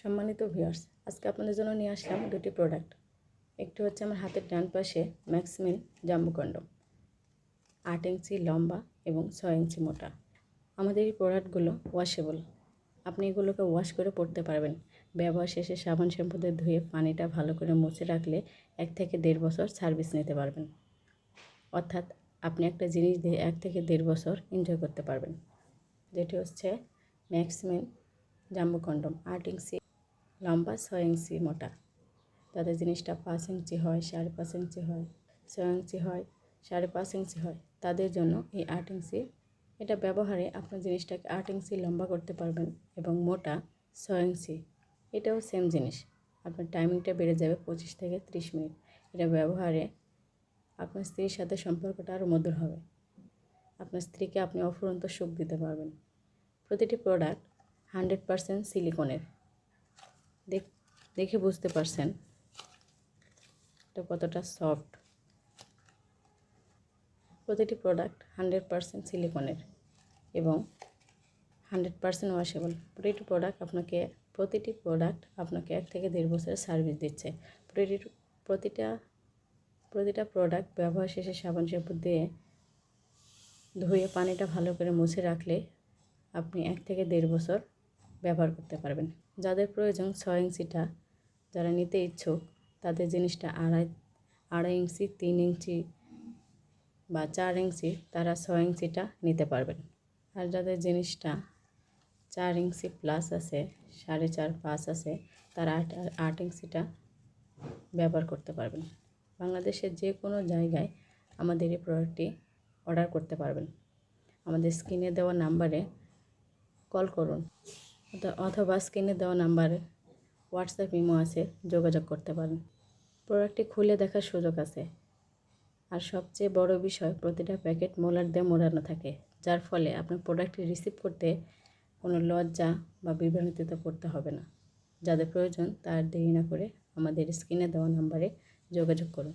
সম্মানিত ভিউয়ার্স, আজকে আপনাদের জন্য নিয়ে আসলাম দুটি প্রোডাক্ট। একটি হচ্ছে আমার হাতের ডান পাশে ম্যাক্সমিন জাম্বো কন্ডম, 8 ইঞ্চি লম্বা এবং 6 ইঞ্চি মোটা। আমাদের এই প্রোডাক্টগুলো ওয়াশেবল, আপনি এগুলোকে ওয়াশ করে পরতে পারবেন। ব্যবহার শেষে সাবান শ্যাম্পু দিয়ে ধুয়ে পানিটা ভালো করে মুছে রাখলে 1 থেকে 1.5 বছর সার্ভিস নিতে পারবেন। অর্থাৎ আপনি একটা জিনিস দিয়ে 1 থেকে 1.5 বছর এনজয় করতে পারবেন। যেটি হচ্ছে ম্যাক্সমিন জাম্বো কন্ডম, 8 ইঞ্চি লম্বা, 6 ইঞ্চি মোটা। তাদের জিনিসটা 5 ইঞ্চি হয়, 5.5 ইঞ্চি হয়, 6 ইঞ্চি হয়, 5.5 ইঞ্চি হয়। তাদের জন্য এই 8 ইঞ্চি এটা ব্যবহারে আপনার জিনিসটাকে 8 ইঞ্চি লম্বা করতে পারবেন এবং মোটা 6 ইঞ্চি। এটাও সেম জিনিস, আপনার টাইমিংটা বেড়ে যাবে 25 থেকে 30 মিনিট। এটা ব্যবহারে আপনার স্ত্রীর সাথে সম্পর্কটা আরও মধুর হবে। আপনার স্ত্রীকে আপনি অফুরন্ত সুখ দিতে পারবেন। প্রতিটি প্রোডাক্ট 100% সিলিকনের। দেখে বুঝতে পারছেন এটা কতটা সফট। প্রতিটি প্রোডাক্ট 100% সিলিকনের এবং 100% ওয়াশেবল। প্রতিটি প্রোডাক্ট আপনাকে 1 থেকে 1.5 বছরের সার্ভিস দিচ্ছে। প্রতিটা প্রোডাক্ট ব্যবহার শেষে সাবান শ্যাম্পু দিয়ে ধুয়ে পানিটা ভালো করে মুছে রাখলে আপনি 1 থেকে 1.5 বছর ব্যবহার করতে পারবেন। যাদের প্রয়োজন 6 ইঞ্চিটা, যারা নিতে ইচ্ছুক, তাদের জিনিসটা আড়াই ইঞ্চি, 3 ইঞ্চি বা 4 ইঞ্চি, তারা 6 ইঞ্চিটা নিতে পারবেন। আর যাদের জিনিসটা 4 ইঞ্চি প্লাস আছে, 4.5, 5 আছে, তারা 8 ইঞ্চিটা ব্যবহার করতে পারবেন। বাংলাদেশের যে কোনো জায়গায় আমাদের এই প্রোডাক্টটি অর্ডার করতে পারবেন। আমাদের স্ক্রিনে দেওয়া নাম্বারে কল করুন অথবা স্ক্রিনে দেওয়া নাম্বারে হোয়াটসঅ্যাপ ইমো আছে, যোগাযোগ করতে পারেন। প্রোডাক্টটি খুলে দেখার সুযোগ আছে। আর সবচেয়ে বড় বিষয়, প্রতিটা প্যাকেট মোলার দিয়ে মোড়ানো থাকে, যার ফলে আপনার প্রোডাক্টটি রিসিভ করতে কোনো লজ্জা বা বিভ্রান্তিতে পড়তে হবে না। যাদের প্রয়োজন তার দেরি না করে আমাদের স্ক্রিনে দেওয়া নাম্বারে যোগাযোগ করুন।